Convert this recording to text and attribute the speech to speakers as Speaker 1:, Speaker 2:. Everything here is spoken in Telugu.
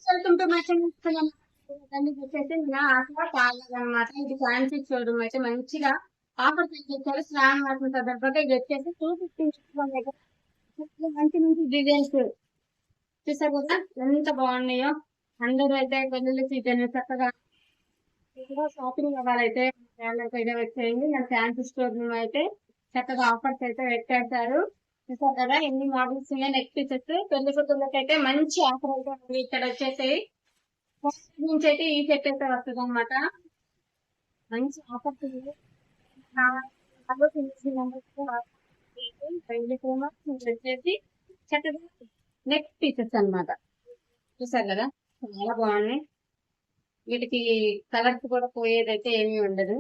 Speaker 1: వెళ్తుంటే వచ్చేసి నా ఆశ కాలేదన్నమాట. ఇది ఫ్యాన్సీ షోరూమ్ అయితే మంచిగా ఆఫర్ చేశారు. శ్రావణ మాసం సందర్భంగా ఇది వచ్చేసి 250 మంచి మంచి డిజైన్స్ చూసారు కదా ఎంత బాగున్నాయో. అందరూ అయితే పెళ్ళిళ్ళ సీజన్ చక్కగా షాపింగ్ అవ్వాలైతే అయితే వచ్చేయండి. మన ఫ్యాన్సీ స్టోర్ అయితే చక్కగా ఆఫర్స్ అయితే పెట్టేశారు. చూసారు కదా ఎన్ని మోడల్స్ ఉన్నాయి. నెక్ పీసెస్ పెళ్లి కూతుర్లకి అయితే మంచి ఆఫర్ అయితే ఉంది. ఇక్కడ వచ్చేసి నుంచి అయితే ఈ సెట్ అయితే వస్తుంది అనమాట. మంచి ఆఫర్స్ వచ్చేసి చక్కగా నెక్ పీసెస్ అన్నమాట. చూసారు కదా చాలా బాగున్నాయి. వీటికి కలర్స్ కూడా పోయేదైతే ఏమీ ఉండదు.